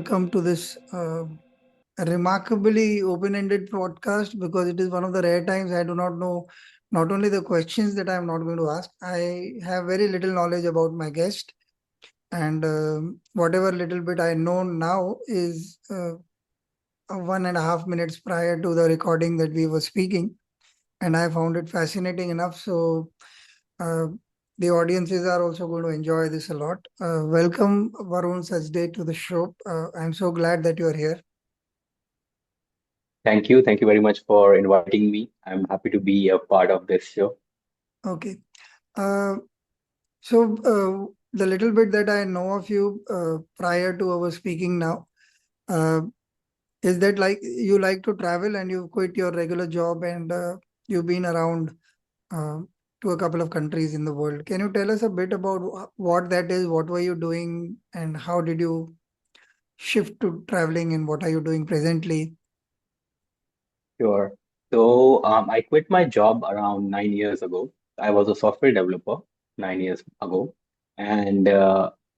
welcome to this remarkably open-ended podcast because it is one of the rare times I do not know not only the questions that I'm not going to ask, I have very little knowledge about my guest, and whatever little bit I know now is 1.5 minutes prior to the recording that we were speaking, and I found it fascinating enough. So uh, the audiences are also going to enjoy this a lot. Welcome, Varun Sajde, to the show. I'm so glad that you're here. Thank you. Thank you very much for inviting me. I'm happy to be a part of this show. Okay. Uh, so, the little bit that I know of you prior to our speaking now, uh, is that like you like to travel and you quit your regular job and you've been around uh, to a couple of countries in the world. Can you tell us a bit about what that is? What were you doing and how did you shift to traveling and what are you doing presently? Sure. I quit my job around 9 years ago. I was a software developer 9 years ago. And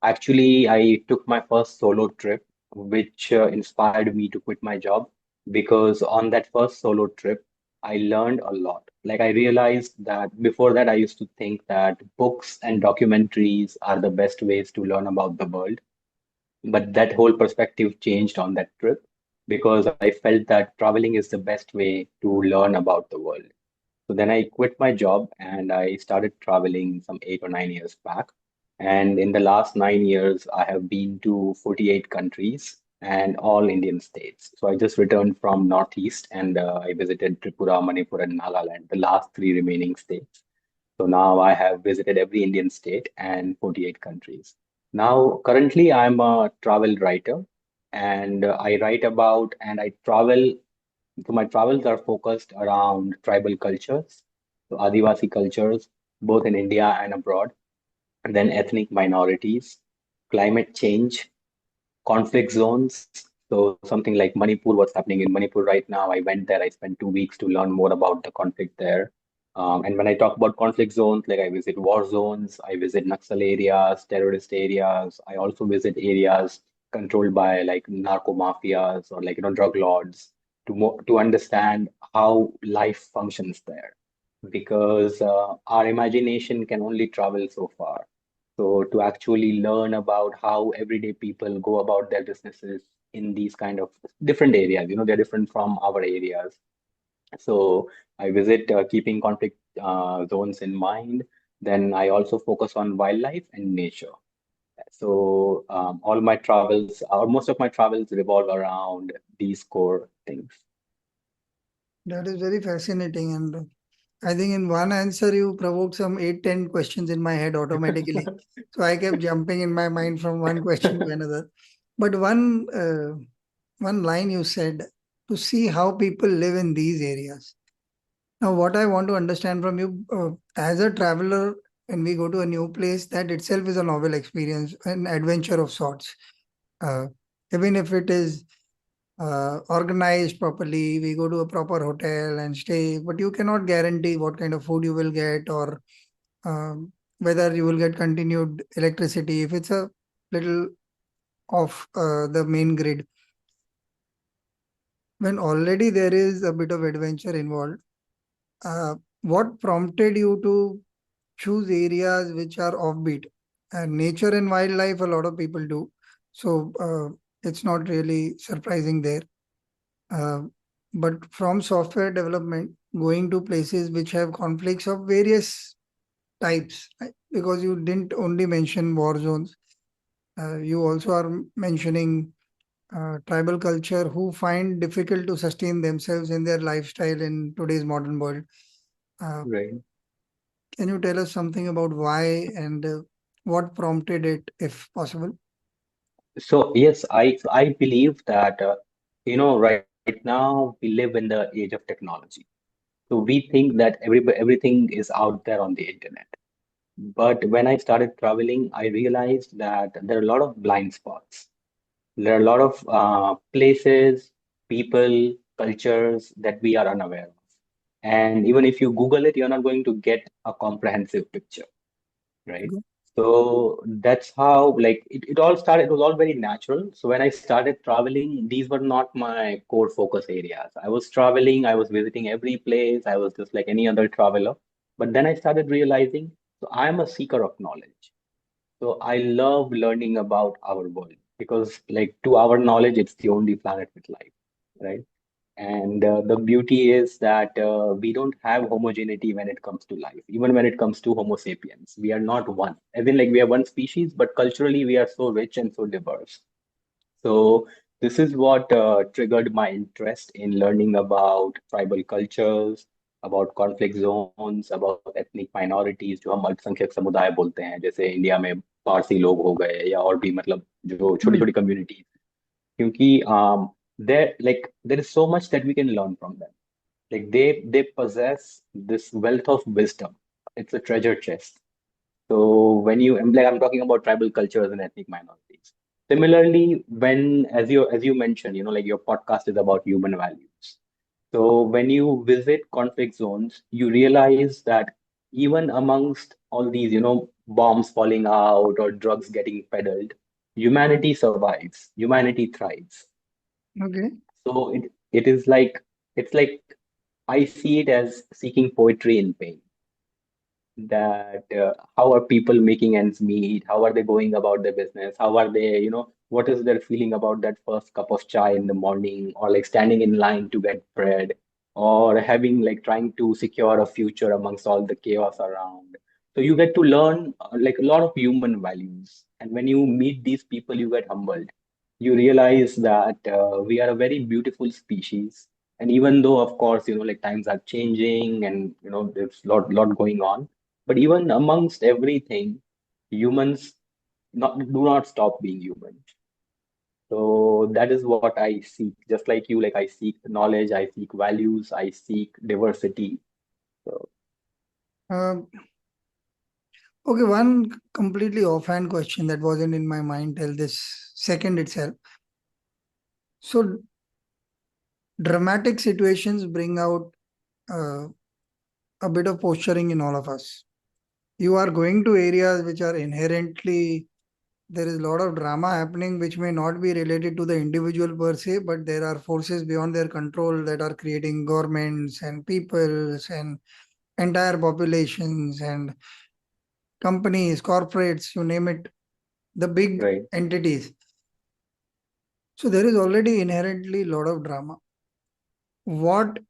actually, I took my first solo trip, which inspired me to quit my job because on that first solo trip, I learned a lot. Like, I realized that before that, I used to think that books and documentaries are the best ways to learn about the world. But that whole perspective changed on that trip because I felt that traveling is the best way to learn about the world. So then I quit my job and I started traveling some 8 or 9 years back. And in the last 9 years, I have been to 48 countries and all Indian states. So I just returned from Northeast and I visited Tripura, Manipur, and Nagaland, the last three remaining states. So now I have visited every Indian state and 48 countries. Now, currently, I'm a travel writer and I write about and I travel. So my travels are focused around tribal cultures, so Adivasi cultures, both in India and abroad, and then ethnic minorities, climate change, conflict zones. So something like Manipur, what's happening in Manipur right now. I went there, I spent 2 weeks to learn more about the conflict there. And when I talk about conflict zones, like I visit war zones, I visit Naxal areas, terrorist areas. I also visit areas controlled by like narco mafias or like drug lords to understand how life functions there. Because our imagination can only travel so far. So to actually learn about how everyday people go about their businesses in these kind of different areas, they're different from our areas. So I visit keeping conflict zones in mind. Then I also focus on wildlife and nature. So all my travels, or most of my travels revolve around these core things. That is very fascinating. And I think in one answer, you provoked some 8, 10 questions in my head automatically. So I kept jumping in my mind from one question to another. But one line you said to see how people live in these areas. Now, what I want to understand from you, as a traveler, when we go to a new place, that itself is a novel experience, an adventure of sorts. Uh, Even if it is organized properly, we go to a proper hotel and stay, but you cannot guarantee what kind of food you will get or whether you will get continued electricity if it's a little off the main grid. When already there is a bit of adventure involved, what prompted you to choose areas which are offbeat? And nature and wildlife, a lot of people do. So it's not really surprising there. Uh, but from software development, going to places which have conflicts of various types, right? Because you didn't only mention war zones, you also are mentioning tribal culture who find difficult to sustain themselves in their lifestyle in today's modern world. Uh, Right. can you tell us something about why and what prompted it, if possible? So yes, I believe that right now we live in the age of technology. So we think that everything is out there on the internet. But when I started traveling, I realized that there are a lot of blind spots. There are a lot of places, people, cultures that we are unaware of. And even if you Google it, you're not going to get a comprehensive picture, right? So that's how like it all started. It was all very natural. So when I started traveling, these were not my core focus areas. I was traveling, I was visiting every place, I was just like any other traveler. But then I started realizing, so I am a seeker of knowledge. So I love learning about our world because, like, to our knowledge, it's the only planet with life, right? And the beauty is that we don't have homogeneity when it comes to life, even when it comes to Homo sapiens. We are not one. As in, like, we are one species, but culturally, we are so rich and so diverse. So this is what triggered my interest in learning about tribal cultures, about conflict zones, about ethnic minorities जो हम अल्पसंख्यक समुदाय बोलते हैं जैसे India में पारसी लोग हो गए या और भी मतलब जो छोटी Hmm. छोटी कम्युनिटीज क्योंकि there is so much that we can learn from them. Like they possess this wealth of wisdom. It's a treasure chest. So when you like I'm talking about tribal cultures and ethnic minorities. Similarly, when as you mentioned, like your podcast is about human values. So when you visit conflict zones, you realize that even amongst all these, bombs falling out or drugs getting peddled, humanity survives, humanity thrives. Okay. So it is like it's like I see it as seeking poetry in pain that how are people making ends meet? How are they going about their business? How are they, what is their feeling about that first cup of chai in the morning, or like standing in line to get bread, or having like trying to secure a future amongst all the chaos around. So you get to learn like a lot of human values. And when you meet these people, you get humbled. You realize that we are a very beautiful species. And even though, of course, like times are changing and, there's lot going on, but even amongst everything, humans do not stop being human. So that is what I seek. Just like you, like I seek knowledge, I seek values, I seek diversity. So Uh, okay, one completely offhand question that wasn't in my mind till this second itself. So, dramatic situations bring out uh, a bit of posturing in all of us. You are going to areas which are inherently, there is a lot of drama happening which may not be related to the individual per se, but there are forces beyond their control that are creating governments and peoples and entire populations and companies, corporates, you name it, the big right. entities. So there is already inherently a lot of drama. What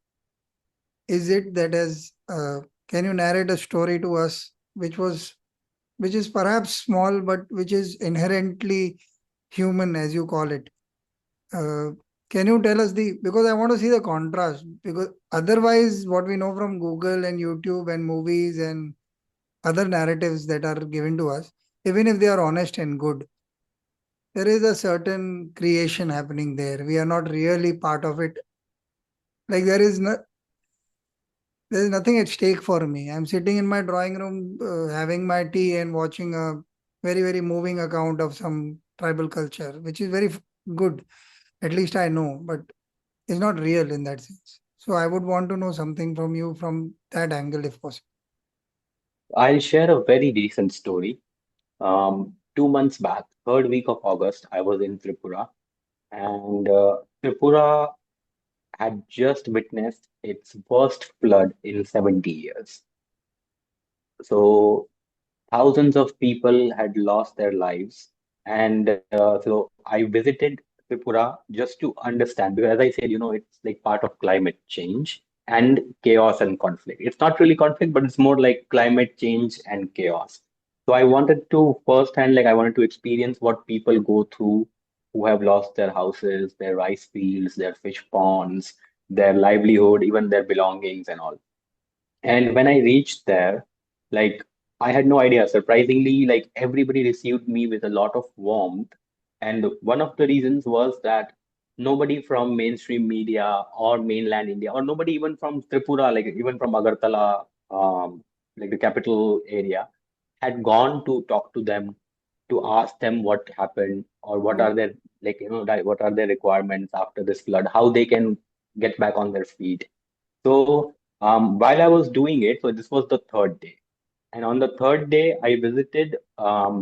is it that has, can you narrate a story to us which is perhaps small, but which is inherently human, as you call it? Uh, can you tell us because I want to see the contrast, because otherwise, what we know from Google and YouTube and movies and other narratives that are given to us, even if they are honest and good, there is a certain creation happening there. We are not really part of it. Like there is nothing at stake for me. I'm sitting in my drawing room, having my tea and watching a very, very moving account of some tribal culture, which is very good. At least I know, but it's not real in that sense. So I would want to know something from you from that angle, if possible. I'll share a very recent story. 2 months back, third week of August, I was in Tripura, and Tripura had just witnessed its worst flood in 70 years. So thousands of people had lost their lives. And so I visited Tripura just to understand, because as I said, it's like part of climate change and chaos and conflict. It's not really conflict, but it's more like climate change and chaos. So I wanted to firsthand, like I wanted to experience what people go through who have lost their houses, their rice fields, their fish ponds, their livelihood, even their belongings and all. And when I reached there, like I had no idea. Surprisingly, like everybody received me with a lot of warmth. And one of the reasons was that nobody from mainstream media or mainland India, or nobody even from Tripura, like even from Agartala, like the capital area, had gone to talk to them to ask them what happened or what Mm. are their what are their requirements after this flood, how they can get back on their feet. So while I was doing it, so this was the third day. And on the third day, I visited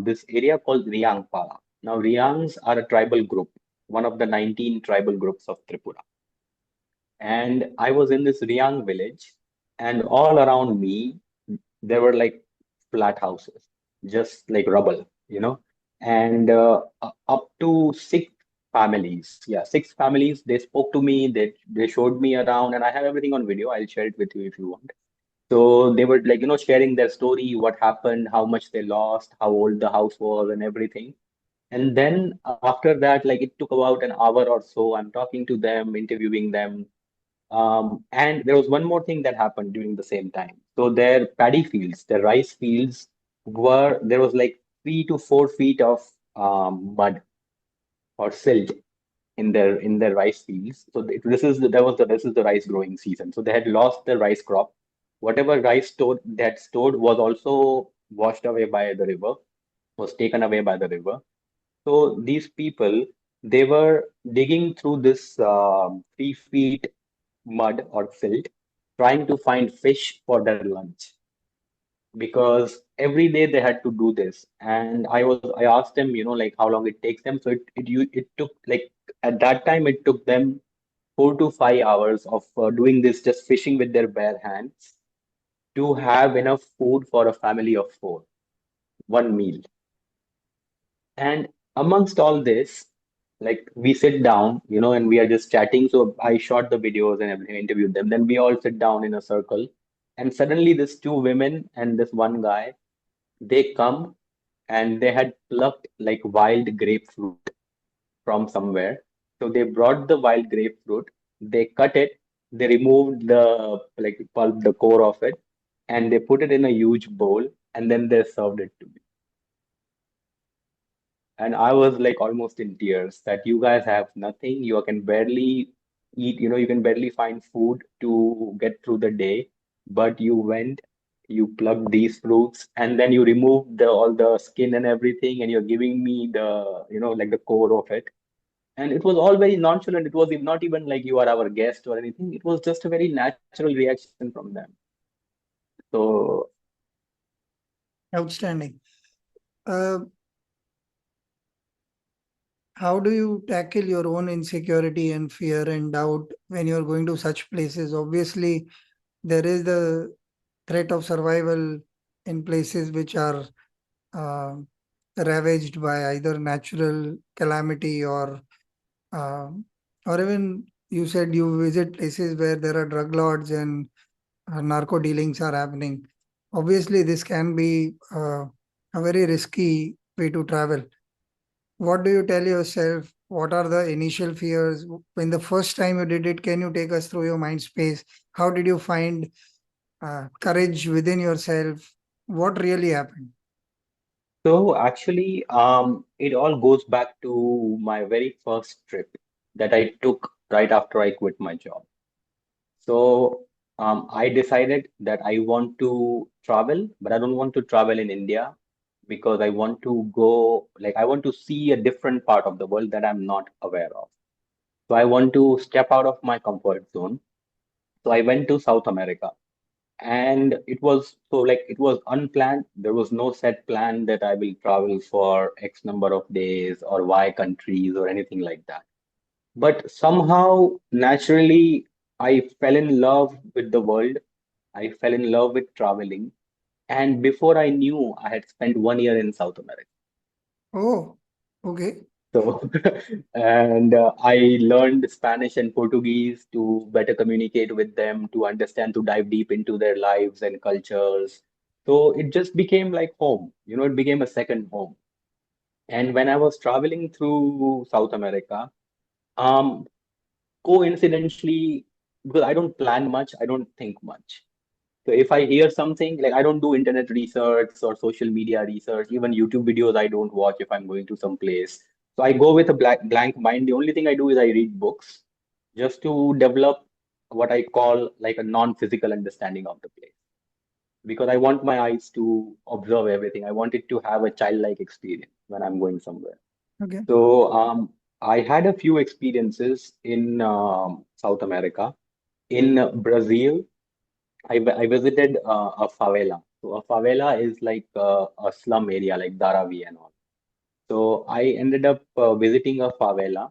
this area called Riangpala. Now, Riangs are a tribal group, one of the 19 tribal groups of Tripura. And I was in this Riang village, and all around me, there were like flat houses, just like rubble, and up to six families. Yeah, six families. They spoke to me, they showed me around, and I have everything on video. I'll share it with you if you want. So they were like, sharing their story, what happened, how much they lost, how old the house was, and everything. And then after that, like it took about an hour or so. I'm talking to them, interviewing them. And there was one more thing that happened during the same time. So their paddy fields, their rice fields there was like 3 to 4 feet of mud or silt in their rice fields. So this is the rice growing season. So they had lost the rice crop. Whatever rice stored they had stored was also washed away by the river, was taken away by the river. So these people, they were digging through this 3 feet mud or silt, trying to find fish for their lunch because every day they had to do this. And I asked them, like how long it takes them. So it took like at that time it took them 4 to 5 hours of doing this, just fishing with their bare hands to have enough food for a family of four, one meal. And amongst all this, like we sit down, and we are just chatting. So I shot the videos and everything, interviewed them. Then we all sit down in a circle. And suddenly, this two women and this one guy, they come and they had plucked like wild grapefruit from somewhere. So they brought the wild grapefruit, they cut it, they removed the like pulp, the core of it, and they put it in a huge bowl, and then they served it to me. And I was like almost in tears that you guys have nothing. You can barely eat, you can barely find food to get through the day. But you went, you plucked these fruits, and then you removed all the skin and everything, and you're giving me like the core of it. And it was all very nonchalant. It was not even like you are our guest or anything. It was just a very natural reaction from them. So Outstanding. Uh, how do you tackle your own insecurity and fear and doubt when you're going to such places? Obviously, there is the threat of survival in places which are uh, ravaged by either natural calamity uh, or even you said you visit places where there are drug lords and narco dealings are happening. Obviously, this can be a very risky way to travel. What do you tell yourself? What are the initial fears? When the first time you did it, can you take us through your mind space? How did you find courage within yourself? What really happened? So actually, it all goes back to my very first trip that I took right after I quit my job. So I decided that I want to travel, but I don't want to travel in India because I want to go, like, I want to see a different part of the world that I'm not aware of. So I want to step out of my comfort zone. So I went to South America. And it was so like it was unplanned. There was no set plan that I will travel for X number of days or Y countries or anything like that. But somehow, naturally, I fell in love with the world. I fell in love with traveling. And before I knew, I had spent 1 year in South America. Oh, okay. So, and I learned Spanish and Portuguese to better communicate with them, to understand, to dive deep into their lives and cultures. So it just became like home, it became a second home. And when I was traveling through South America, um, coincidentally, because I don't plan much, I don't think much. So if I hear something, like I don't do internet research or social media research, even YouTube videos I don't watch if I'm going to some place. So I go with a blank mind. The only thing I do is I read books just to develop what I call like a non-physical understanding of the place. Because I want my eyes to observe everything. I want it to have a childlike experience when I'm going somewhere. Okay. So I had a few experiences in South America. In Brazil, I visited a favela. So a favela is like a slum area like Dharavi and all. So I ended up visiting a favela,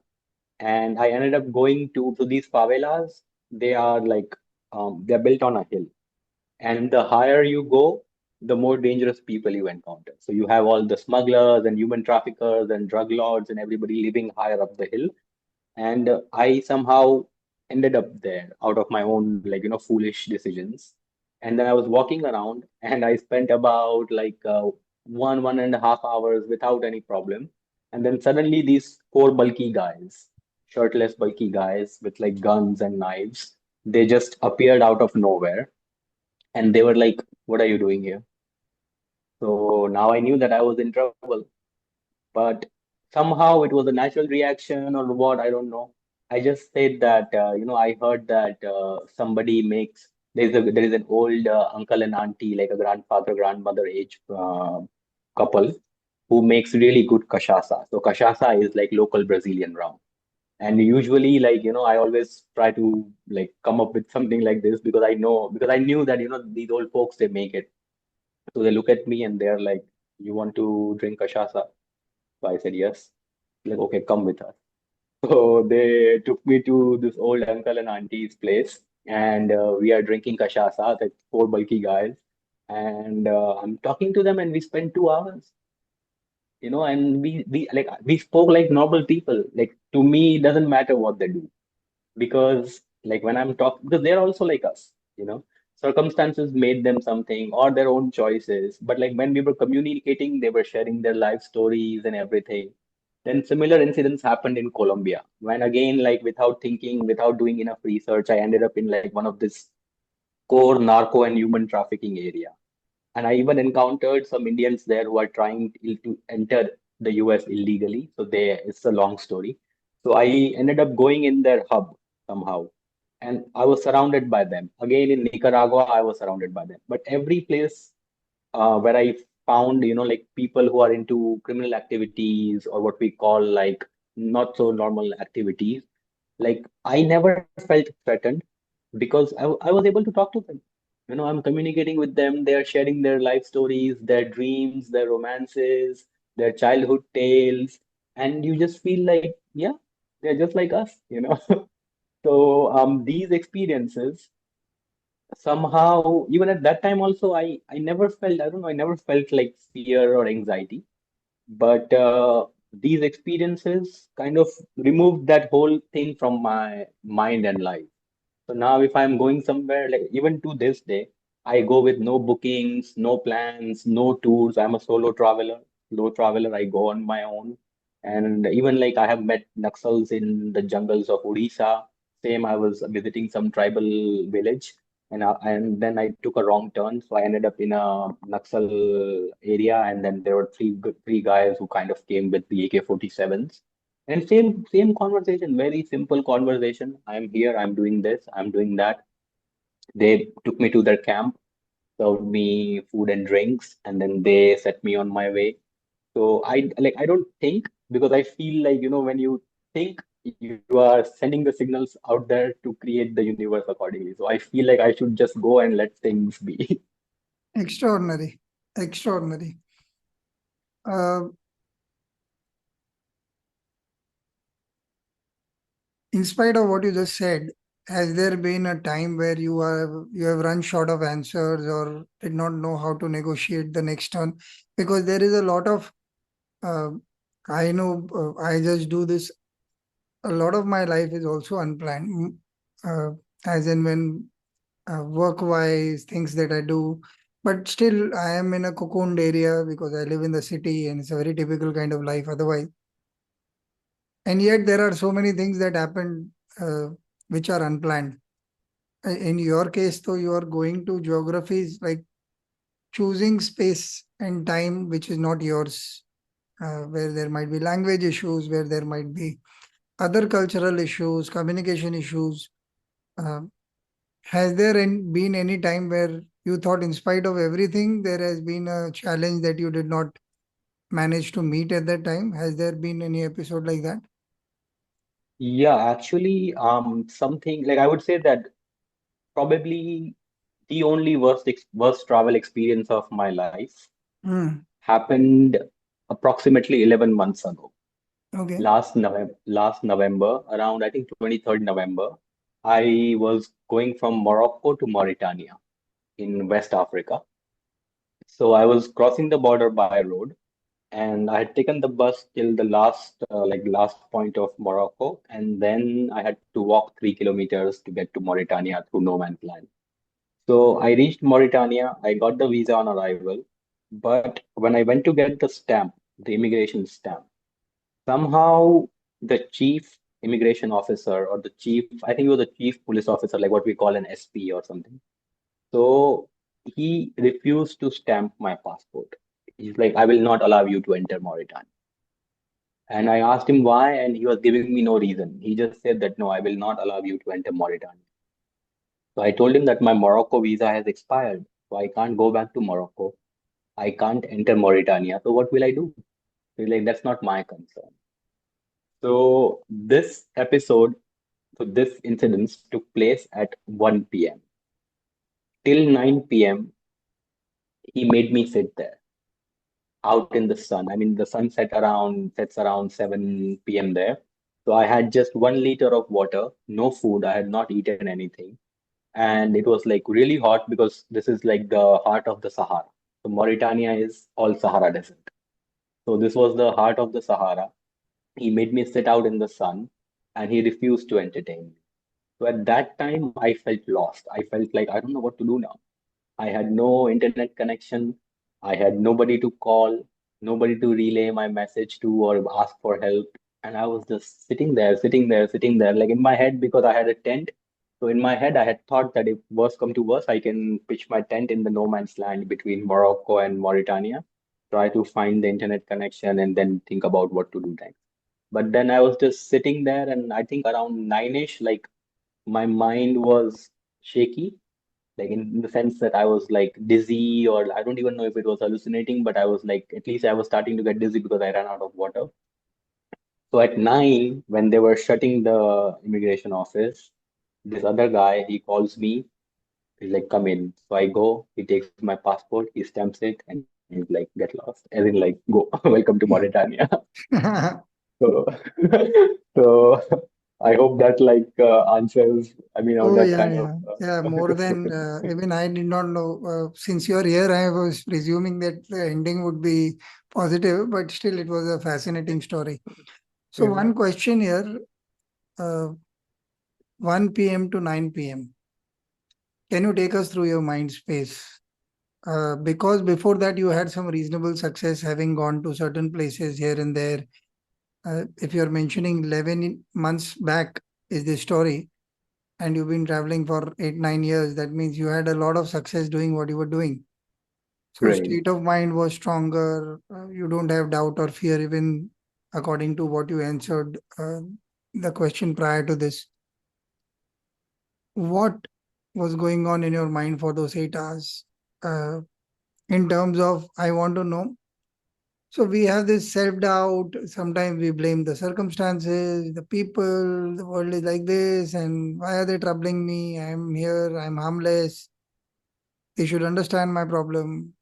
and I ended up going to these favelas. They are like they're built on a hill, and the higher you go, the more dangerous people you encounter. So you have all the smugglers and human traffickers and drug lords and everybody living higher up the hill. And I somehow ended up there out of my own, like, foolish decisions. And then I was walking around and I spent about like 1.5 hours without any problem. And then suddenly these four bulky guys, shirtless bulky guys with like guns and knives, they just appeared out of nowhere, and they were like, "What are you doing here?" So now I knew that I was in trouble. But somehow it was a natural reaction or what, I don't know. I just said that, I heard that somebody makes, there is an old uncle and auntie, like a grandfather, grandmother age couple who makes really good cachaça. So cachaça is like local Brazilian rum. And usually, like, I always try to like come up with something like this because I knew that, these old folks, they make it. So they look at me and they're like, "You want to drink cachaça?" So I said, "Yes." Like, "Okay, come with us." So they took me to this old uncle and auntie's place, and we are drinking cachaça, like four bulky guys. And I'm talking to them, and we spent 2 hours, and we spoke like normal people. Like, to me, it doesn't matter what they do, because like when I'm talking, because they're also like us, circumstances made them something or their own choices. But like when we were communicating, they were sharing their life stories and everything. Then similar incidents happened in Colombia, when again, like without thinking, without doing enough research, I ended up in like one of this core narco and human trafficking area. And I even encountered some Indians there who are trying to enter the US illegally. So it's a long story. So I ended up going in their hub somehow. And I was surrounded by them. Again, in Nicaragua, I was surrounded by them. But every place where I found, like people who are into criminal activities or what we call like not so normal activities, like I never felt threatened because I was able to talk to them. I'm communicating with them. They are sharing their life stories, their dreams, their romances, their childhood tales. And you just feel like, yeah, they're just like us. So these experiences somehow, even at that time also, I never felt, I don't know, I never felt like fear or anxiety. But these experiences kind of removed that whole thing from my mind and life. So now if I'm going somewhere, like even to this day, I go with no bookings, no plans, no tours. I'm a solo traveler. Slow traveler. I go on my own. And even like I have met Naxals in the jungles of Odisha. Same, I was visiting some tribal village, and then I took a wrong turn. So I ended up in a Naxal area, and then there were three guys who kind of came with the AK-47s. And same conversation, very simple conversation. I'm here, I'm doing this, I'm doing that. They took me to their camp, served me food and drinks, and then they set me on my way. So I don't think, because I feel like, when you think, you are sending the signals out there to create the universe accordingly. So I feel like I should just go and let things be. Extraordinary. Extraordinary. Uh, in spite of what you just said, has there been a time where you have run short of answers or did not know how to negotiate the next turn? Because there is a lot of uh, I know I just do this. A lot of my life is also unplanned, as in when work wise, things that I do. But still, I am in a cocooned area because I live in the city and it's a very typical kind of life otherwise. And yet, there are so many things that happen uh, which are unplanned. In your case, though, you are going to geographies like choosing space and time which is not yours, where there might be language issues, where there might be other cultural issues, communication issues. Uh, has there been any time where you thought, in spite of everything, there has been a challenge that you did not manage to meet at that time? Has there been any episode like that? Yeah, actually, something like I would say that probably. the only worst travel experience of my life Hmm. happened approximately 11 months ago. Okay. Last November, around I think 23rd November, I was going from Morocco to Mauritania in West Africa. So I was crossing the border by road, and I had taken the bus till the last point of Morocco, and then I had to walk 3 kilometers to get to Mauritania through no man's land. So I reached Mauritania, I got the visa on arrival, but when I went to get the stamp, the immigration stamp, somehow the chief immigration officer or the chief, I think he was the chief police officer, like what we call an SP or something. So he refused to stamp my passport. He's like, I will not allow you to enter Mauritania. And I asked him why, and he was giving me no reason. He just said that no, I will not allow you to enter Mauritania. So I told him that my Morocco visa has expired, so I can't go back to Morocco. I can't enter Mauritania. So what will I do? He's like, that's not my concern. So this incident took place at 1 p.m. Till 9 p.m., he made me sit there out in the sun. I mean, the sun sets around 7 p.m. there. So I had just 1 liter of water, no food. I had not eaten anything. And it was like really hot because this is like the heart of the Sahara. So Mauritania is all Sahara desert. So this was the heart of the Sahara. He made me sit out in the sun and he refused to entertain me. So at that time, I felt lost. I felt like I don't know what to do now. I had no internet connection. I had nobody to call, nobody to relay my message to or ask for help. And I was just sitting there, like in my head because I had a tent. So in my head, I had thought that if worst come to worst, I can pitch my tent in the no man's land between Morocco and Mauritania, try to find the internet connection, and then think about what to do next. But then I was just sitting there, and I think around 9ish, like my mind was shaky, like in the sense that I was like dizzy, or I don't even know if it was hallucinating, but I was like, at least I was starting to get dizzy because I ran out of water. So at 9, when they were shutting the immigration office, this other guy, he calls me, he's like, come in. So I go, he takes my passport, he stamps it, and he's like, get lost. As in like, go, welcome to Mauritania. So, so I hope that like answers, I mean, Oh, that yeah, kind of yeah. Yeah, more than even I did not know. Since you're here, I was presuming that the ending would be positive, but still, it was a fascinating story. So, yeah. one question here, uh, 1 p.m. to 9 p.m. Can you take us through your mind space? Because before that, you had some reasonable success having gone to certain places here and there. If you're mentioning 11 months back, is the story, and you've been traveling for 8, 9 years, that means you had a lot of success doing what you were doing. So, Right. state of mind was stronger. You don't have doubt or fear, even according to what you answered the question prior to this. What was going on in your mind for those 8 hours? In terms of, I want to know. So we have this self doubt. Sometimes we blame the circumstances, the people, the world is like this, and why are they troubling me? I'm here, I'm harmless. They should understand my problem.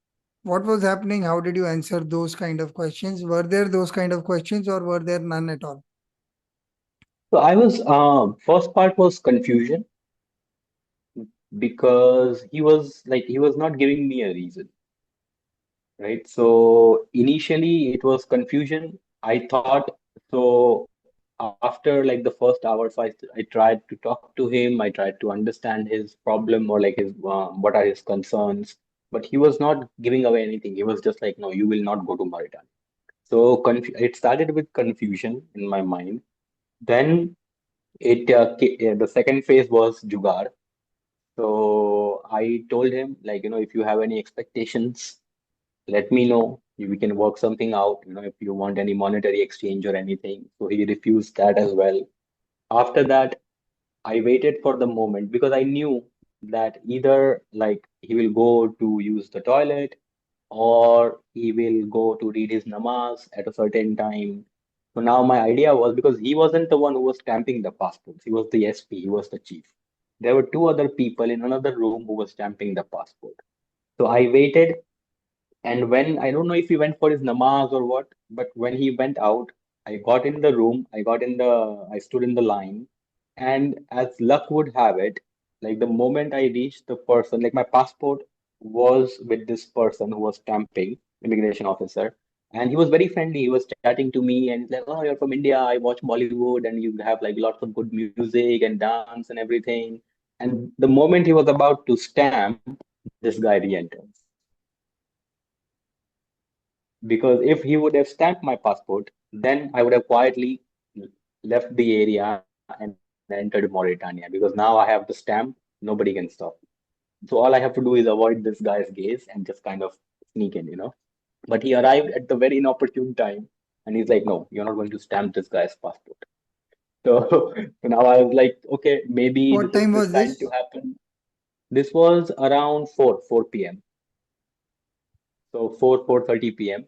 What was happening? How did you answer those kind of questions? Were there those kind of questions or were there none at all? So I was, first part was confusion because he was not giving me a reason, right? So initially it was confusion. I thought, so after like the first hour, I tried to talk to him. I tried to understand his problem or like his, what are his concerns, but he was not giving away anything. He was just like, no, you will not go to Mauritania. So it started with confusion in my mind. Then the second phase was Jugaad. So I told him, like, if you have any expectations, let me know. We can work something out, if you want any monetary exchange or anything. So he refused that as well. After that, I waited for the moment because I knew that either like he will go to use the toilet or he will go to read his namaz at a certain time. So now my idea was because he wasn't the one who was stamping the passports, he was the SP, he was the chief. There were two other people in another room who were stamping the passport. So I waited, and when I don't know if he went for his namaz or what, but when he went out, I got in the room, I stood in the line, and as luck would have it, like the moment I reached the person, like my passport was with this person who was stamping, immigration officer, and he was very friendly. He was chatting to me and he's like, "Oh, you're from India. I watch Bollywood, and you have like lots of good music and dance and everything." And the moment he was about to stamp, this guy re-enters. Because if he would have stamped my passport, then I would have quietly left the area and entered Mauritania because now I have the stamp, nobody can stop me. So all I have to do is avoid this guy's gaze and just kind of sneak in. But he arrived at the very inopportune time and he's like, no, you're not going to stamp this guy's passport. So, so now I was like, okay, maybe What this is time was destined to this? happen. This was around 4 p.m. So 4:30 p.m.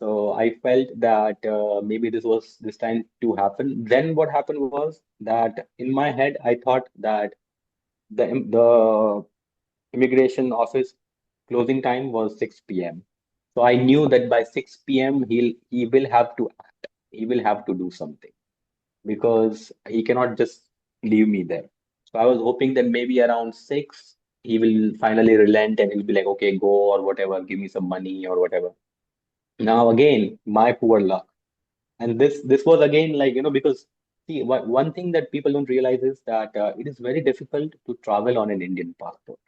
So I felt that maybe this was this time to happen. Then what happened was that in my head I thought that the immigration office closing time was 6 p.m. So I knew that by 6 p.m. he will have to act. He will have to do something because he cannot just leave me there. So I was hoping that maybe around 6 he will finally relent and he'll be like, okay, go or whatever, give me some money or whatever. Now again, my poor luck. And this was again like, because see, one thing that people don't realize is that it is very difficult to travel on an Indian passport.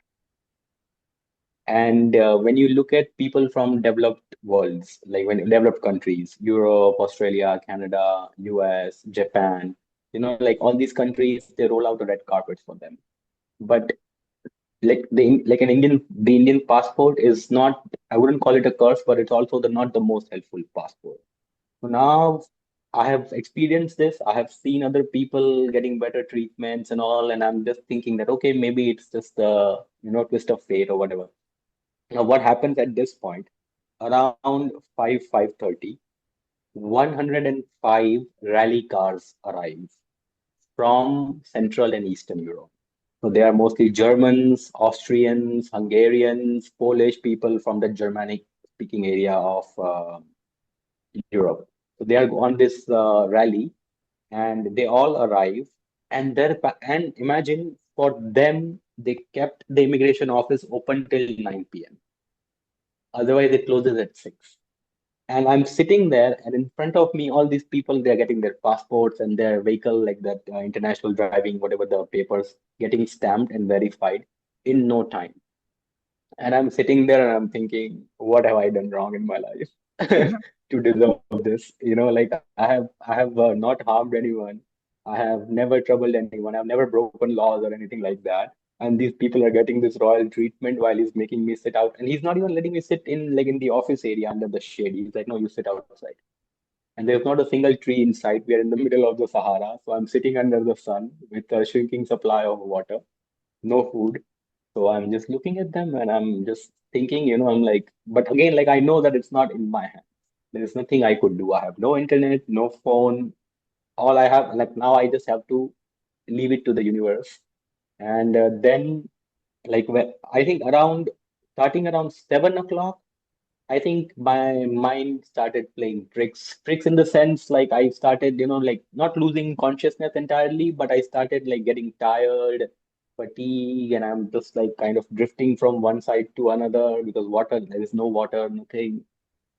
And when you look at people from developed worlds, like when developed countries, Europe, Australia, Canada, US, Japan, like all these countries, they roll out a red carpet for them. But like the Indian passport is not, I wouldn't call it a curse, but it's also not the most helpful passport. So now I have experienced this. I have seen other people getting better treatments and all, and I'm just thinking that okay, maybe it's just a twist of fate or whatever. Now, what happens at this point? Around 5:30, 105 rally cars arrive from Central and Eastern Europe. So they are mostly Germans, Austrians, Hungarians, Polish people from the Germanic speaking area of Europe. So they are on this rally and they all arrive and imagine for them they kept the immigration office open till 9 p.m. Otherwise it closes at 6. And I'm sitting there and in front of me all these people they're getting their passports and their vehicle like that international driving whatever the papers getting stamped and verified in no time. And I'm sitting there and I'm thinking, what have I done wrong in my life to deserve this? I have not harmed anyone. I have never troubled anyone. I've never broken laws or anything like that. And these people are getting this royal treatment while he's making me sit out. And he's not even letting me sit in the office area under the shade. He's like, no, you sit outside. And there's not a single tree in sight. We are in the middle of the Sahara. So I'm sitting under the sun with a shrinking supply of water, no food. So I'm just looking at them and I'm just thinking, I'm like, but again, like I know that it's not in my hands. There is nothing I could do. I have no internet, no phone. All I have, like now I just have to leave it to the universe. And then, I think starting around 7 o'clock, I think my mind started playing tricks. Tricks in the sense like I started, like not losing consciousness entirely, but I started like getting tired, fatigue, and I'm just like kind of drifting from one side to another because there is no water, nothing.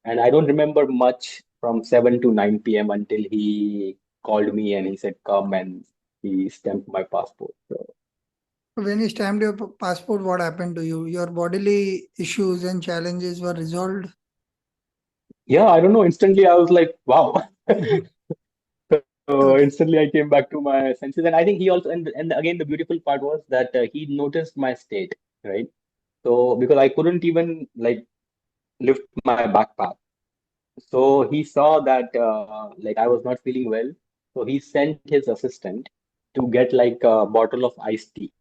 And I don't remember much from 7 to 9 p.m. until he called me and he said, come and he stamped my passport. So When you stamped your passport, what happened to you? Your bodily issues and challenges were resolved. yeah, I don't know. Instantly, I was like, wow. So Okay. instantly I came back to my senses, and I think he also, and again the beautiful part was that he noticed my state, right? So because I couldn't even like lift my backpack, so he saw that like I was not feeling well, so he sent his assistant to get like a bottle of iced tea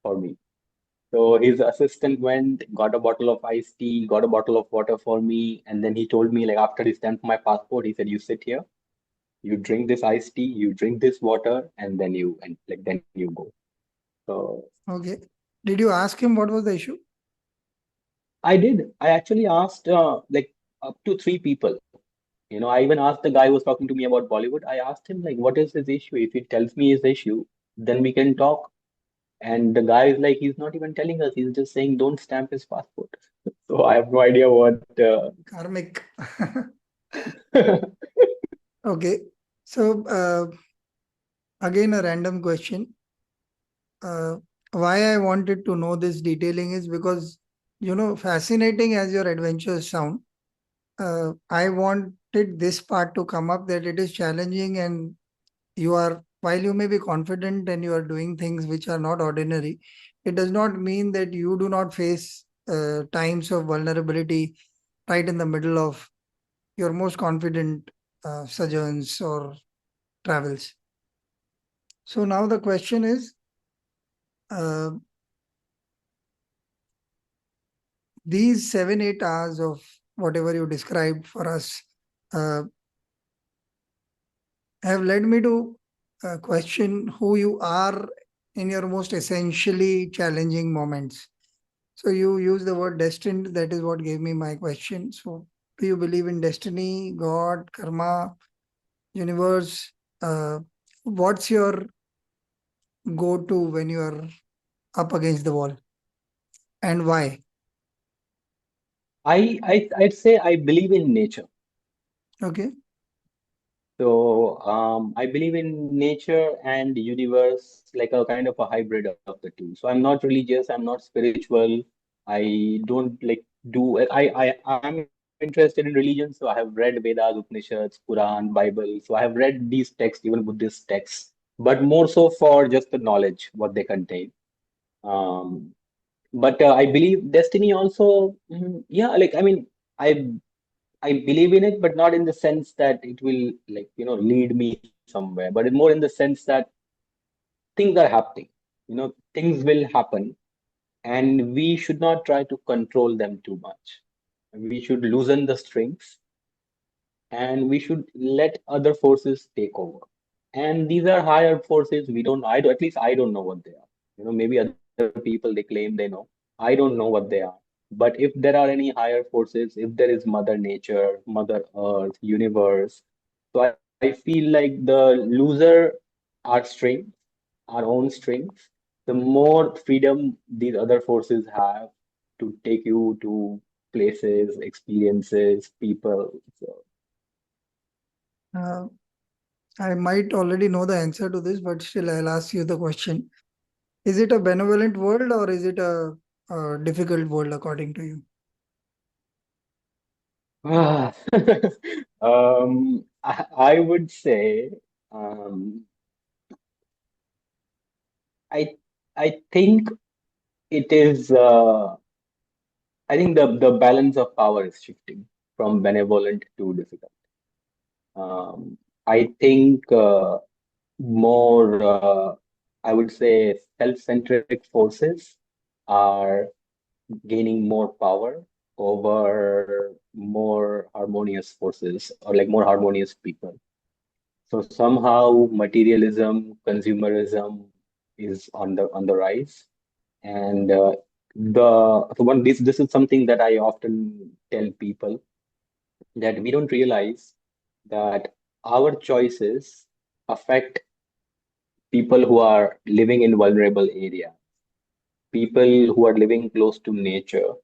for me. So his assistant went, got a bottle of iced tea, got a bottle of water for me, and then he told me like after he stamped my passport, he said, "You sit here." You drink this iced tea, you drink this water, and then you go. So Okay. Did you ask him what was the issue? I did. I actually asked like up to three people. I even asked the guy who was talking to me about Bollywood. I asked him like, what is his issue? If he tells me his issue, then we can talk. And the guy is like, he's not even telling us. He's just saying, don't stamp his passport. So I have no idea what. Karmic. Okay. So, again, a random question. Uh, why I wanted to know this detailing is because, fascinating as your adventures sound, I wanted this part to come up that it is challenging and while you may be confident and you are doing things which are not ordinary, it does not mean that you do not face times of vulnerability right in the middle of your most confident sojourns or travels. So now the question is, uh, these 7-8 hours of whatever you described for us uh, have led me to question who you are in your most essentially challenging moments. So you use the word destined. That is what gave me my question. So do you believe in destiny, God, karma, universe? Uh, what's your go-to when you are up against the wall, and why? I'd say I believe in nature. Okay. So I believe in nature and the universe, like a kind of a hybrid of the two. So I'm not religious, I'm not spiritual. I don't like do I'm interested in religion, so I have read Vedas, Upanishads, Quran, Bible. So I have read these texts, even Buddhist texts, but more so for just the knowledge what they contain. Um, but I believe destiny also. Yeah, like I mean, I I believe in it, but not in the sense that it will like lead me somewhere, but more in the sense that things are happening. Things will happen, and we should not try to control them too much. We should loosen the strings, and we should let other forces take over. And these are higher forces. We don't. At least I don't know what they are. Maybe other people they claim they know. I don't know what they are. But if there are any higher forces, if there is Mother Nature, Mother Earth, universe, so I feel like the looser our strength, our own strengths, the more freedom these other forces have to take you to places, experiences, people. So, Uh, I might already know the answer to this, but still I'll ask you the question. Is it a benevolent world or is it a difficult world according to you? ah, I would say um, I I think it is. I think the balance of power is shifting from benevolent to difficult. I think more, I would say, self-centric forces are gaining more power over more harmonious forces or like more harmonious people. So somehow materialism, consumerism is on the rise, and this is something that I often tell people that we don't realize that our choices affect people who are living in vulnerable areas, people who are living close to nature,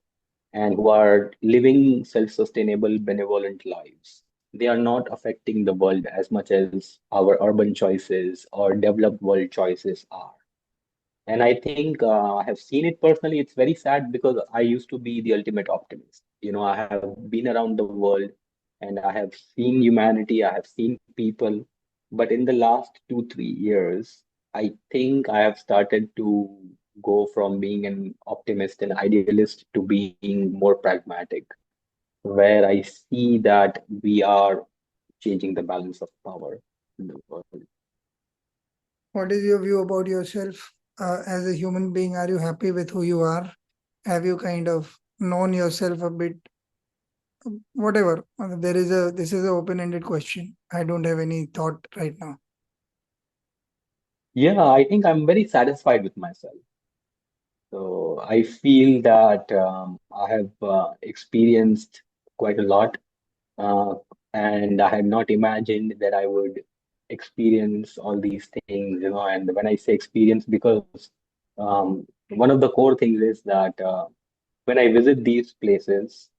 and who are living self-sustainable, benevolent lives. They are not affecting the world as much as our urban choices or developed world choices are. And I think I have seen it personally. It's very sad because I used to be the ultimate optimist. I have been around the world and I have seen humanity, I have seen people. But in the last 2, 3 years, I think I have started to go from being an optimist and idealist to being more pragmatic, where I see that we are changing the balance of power in the world. What is your view about yourself as a human being? Are you happy with who you are? Have you kind of known yourself a bit? Whatever. This is an open-ended question. I don't have any thought right now. Yeah, I think I'm very satisfied with myself. So I feel that I have experienced quite a lot, uh, and I had not imagined that I would experience all these things, you know. And when I say experience, because one of the core things is that when I visit these places,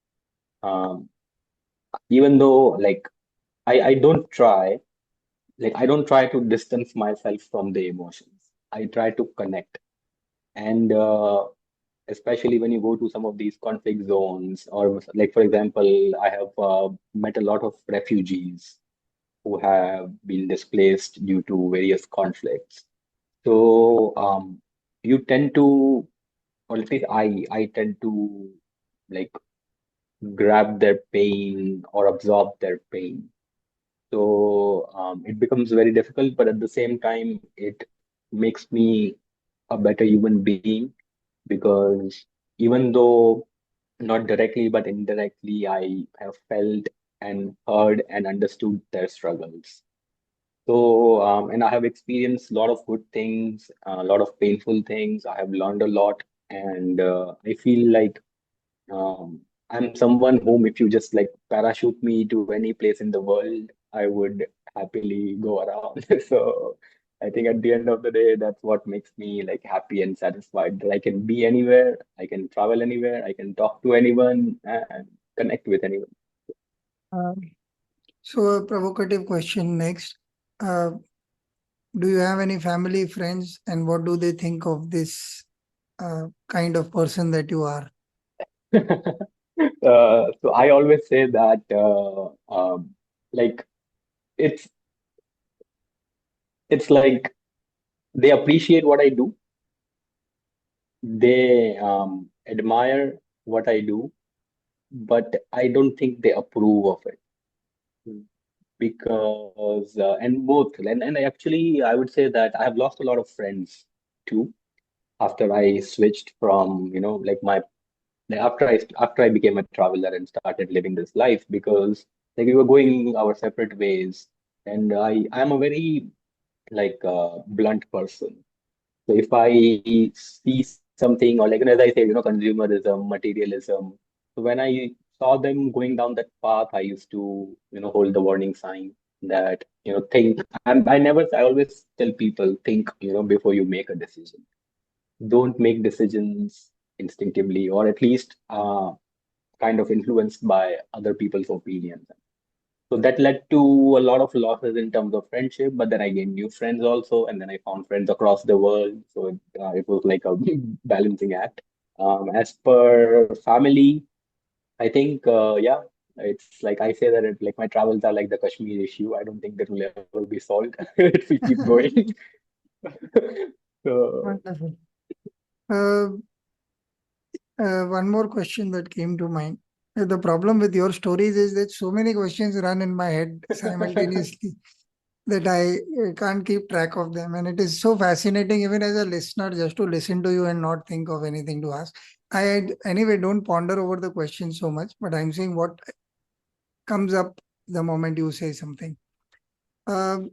um, even though like I don't try, like I don't try to distance myself from the emotions. I try to connect. And especially when you go to some of these conflict zones, or like for example, I have met a lot of refugees who have been displaced due to various conflicts. So you tend to, or at least I tend to like grab their pain or absorb their pain. So it becomes very difficult, but at the same time, it makes me a better human being, because even though not directly but indirectly, I have felt and heard and understood their struggles. So, and I have experienced a lot of good things, a lot of painful things. I have learned a lot, and I feel like I'm someone whom, if you just like parachute me to any place in the world, I would happily go around. So I think at the end of the day, that's what makes me like happy and satisfied. That I can be anywhere, I can travel anywhere, I can talk to anyone and connect with anyone. Um, so a provocative question next. Uh, do you have any family, friends, and what do they think of this kind of person that you are? So I always say that like it's it's like they appreciate what I do, they admire what I do, but I don't think they approve of it, because and both and I actually I would say that I have lost a lot of friends too after I switched from, you know, like my like after I became a traveler and started living this life, because like we were going our separate ways, and I'm a very like blunt person. So if I see something, or like, you know, as I say, you know, consumerism, materialism. So when I saw them going down that path, I used to, you know, hold the warning sign that, you know, think. I always tell people, think, you know, before you make a decision. Don't make decisions instinctively, or at least kind of influenced by other people's opinions. So that led to a lot of losses in terms of friendship, but then I gained new friends also, and then I found friends across the world. So it was like a balancing act. As per family, I think, yeah, it's like I say that like my travels are like the Kashmir issue. I don't think that will ever be solved. It will keep going. So, Wonderful. Uh, one more question that came to mind. The problem with your stories is that so many questions run in my head simultaneously that I can't keep track of them. And it is so fascinating, even as a listener, just to listen to you and not think of anything to ask. Anyway, don't ponder over the question so much, but I'm saying what comes up the moment you say something. Um,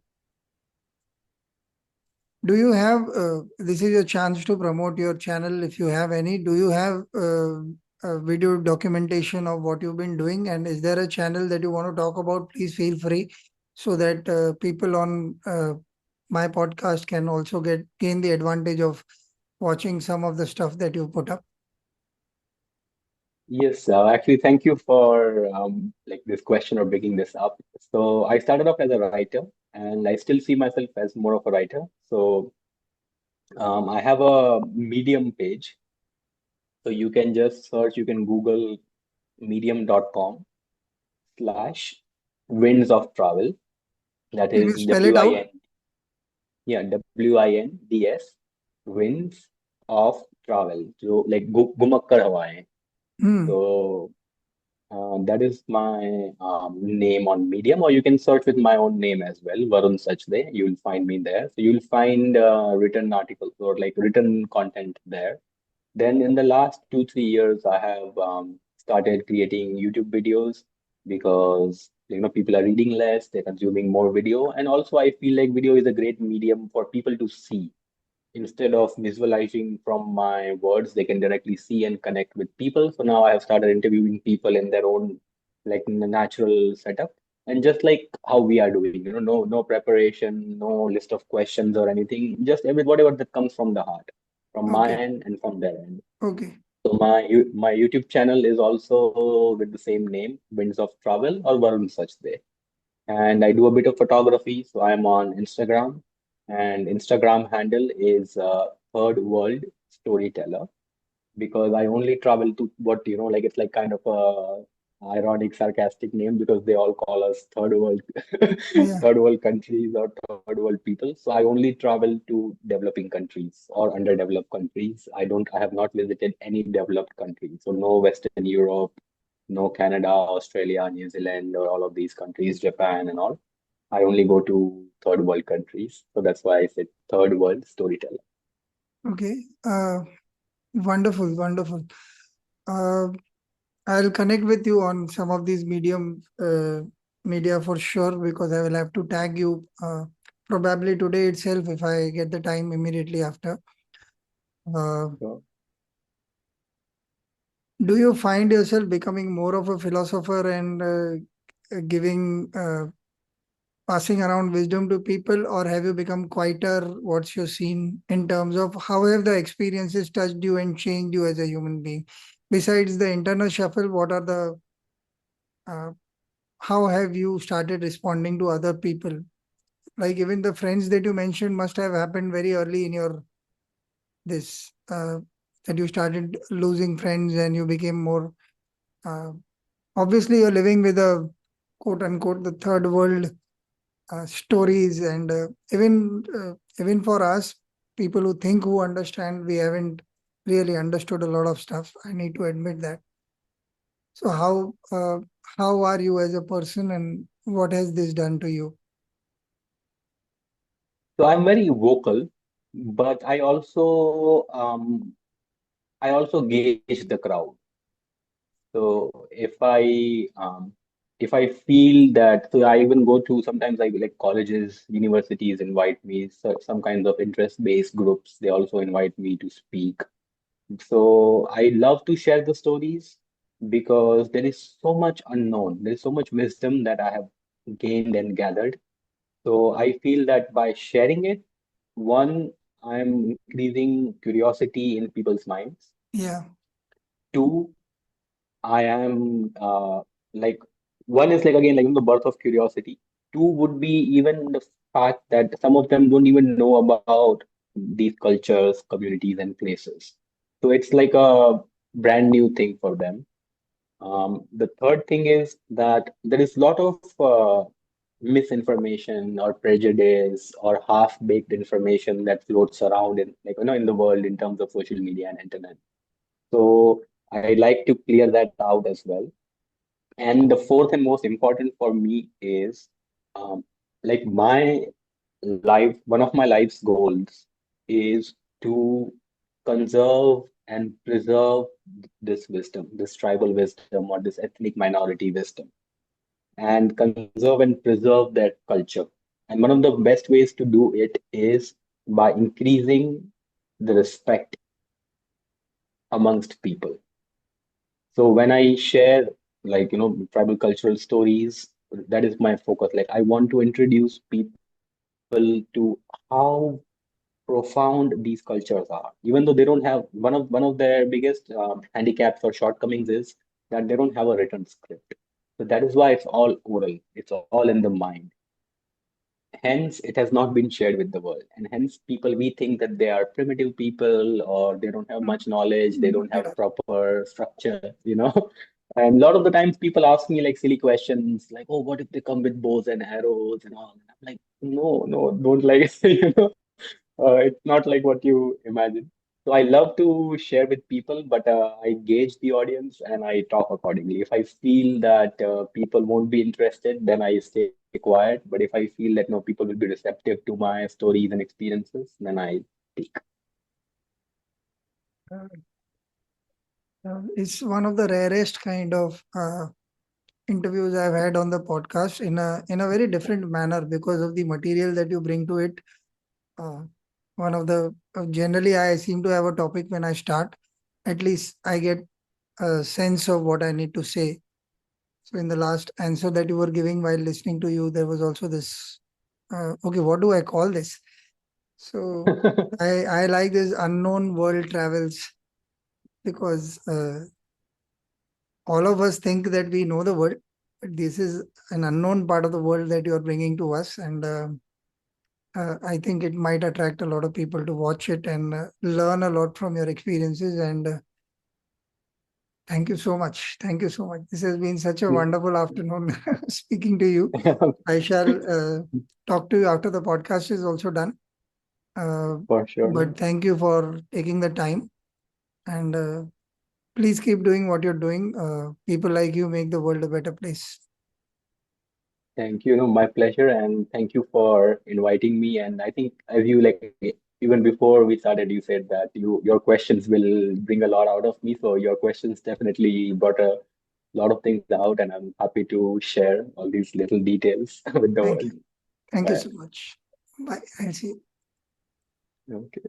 Do you have, this is your chance to promote your channel if you have any. Do you have a video documentation of what you've been doing? And is there a channel that you want to talk about? Please feel free so that people on my podcast can also gain the advantage of watching some of the stuff that you put up. yes, actually, thank you for like this question or bringing this up. So I started off as a writer, and I still see myself as more of a writer. So I have a Medium page. So you can just search, you can Google medium.com/winds of travel. That Can you is spell it out? Yeah, WINDS, winds of travel. So like Gumakkar Hawaii. Hmm. So that is my name on Medium, or you can search with my own name as well, Varun Sachde. You'll find me there. So you'll find written articles or like written content there. Then in the last 2, 3 years, I have started creating YouTube videos, because People are reading less, they're consuming more video, and also I feel like video is a great medium for people to see. Instead of visualizing from my words, they can directly see and connect with people. So now I have started interviewing people in their own like natural setup, and just like how we are doing, no preparation, no list of questions or anything, just whatever that comes from the heart, from my Okay. end and from their end. Okay. So my YouTube channel is also with the same name, Winds of Travel or Varun Such there. And I do a bit of photography, so I'm on Instagram, and Instagram handle is Third World Storyteller, because I only travel to what like it's like kind of a ironic, sarcastic name because they all call us third world, Yeah. third world countries or third world people. So I only travel to developing countries or underdeveloped countries. I have not visited any developed countries. So no Western Europe, no Canada, Australia, New Zealand, or all of these countries, Japan and all. I only go to third world countries. So that's why I said third world storyteller. Okay. Wonderful. Wonderful. Uh, I'll connect with you on some of these media for sure because I will have to tag you probably today itself if I get the time immediately after. Uh, So, do you find yourself becoming more of a philosopher and giving passing around wisdom to people, or have you become quieter? What's your scene in terms of how have the experiences touched you and changed you as a human being? Besides the internal shuffle, what are the uh, how have you started responding to other people? Like even the friends that you mentioned must have happened very early in your this that you started losing friends and you became more uh, obviously you're living with a quote unquote the third world stories and even for us people who understand we haven't really understood a lot of stuff. I need to admit that. So how are you as a person and what has this done to you? so I'm very vocal, but I also gauge the crowd. So if I feel that, so I even go to sometimes like colleges, universities invite me, so some kinds of interest-based groups, they also invite me to speak. So I love to share the stories because there is so much unknown, there is so much wisdom that I have gained and gathered. So I feel that by sharing it, one, I'm increasing curiosity in people's minds. Yeah. Two, I am like one is like again like the birth of curiosity. Two would be even the fact that some of them don't even know about these cultures, communities, and places. So it's like a brand new thing for them. The third thing is that there is a lot of misinformation or prejudice or half-baked information that floats around in in the world in terms of social media and internet. So I like to clear that out as well. And the fourth and most important for me is um, like my life, one of my life's goals is to conserve and preserve this wisdom, this tribal wisdom or this ethnic minority wisdom, and conserve and preserve that culture. And one of the best ways to do it is by increasing the respect amongst people. So when I share tribal cultural stories, that is my focus. Like I want to introduce people to how profound these cultures are, even though they don't have one of their biggest handicaps or shortcomings is that they don't have a written script. So that is why it's all oral. It's all in the mind. Hence, it has not been shared with the world. And hence, people, we think that they are primitive people or they don't have much knowledge, they don't have Yeah. proper structure. And a lot of the times people ask me like silly questions like, oh, what if they come with bows and arrows and all? And I'm like, no, no, don't like, it's not like what you imagine. So I love to share with people, but I gauge the audience and I talk accordingly. If I feel that people won't be interested, then I stay quiet. But if I feel that no, people will be receptive to my stories and experiences, then I speak. It's one of the rarest kind of interviews I've had on the podcast in a very different manner because of the material that you bring to it. Uh, one of the generally I seem to have a topic when I start. At least I get a sense of what I need to say. So in the last answer that you were giving while listening to you, there was also this. Okay, what do I call this? So I like this unknown world travels because all of us think that we know the world, but this is an unknown part of the world that you are bringing to us, and I think it might attract a lot of people to watch it and learn a lot from your experiences. And thank you so much. Thank you so much. This has been such a wonderful afternoon speaking to you. I shall talk to you after the podcast is also done. Uh, For sure. but thank you for taking the time, and please keep doing what you're doing. People like you make the world a better place. Thank you. No, my pleasure, and thank you for inviting me. And I think as you like even before we started, you said that your questions will bring a lot out of me. So your questions definitely brought a lot of things out, and I'm happy to share all these little details with the Thank world. you. Thank you Bye. so much. Bye. I'll see you. Okay.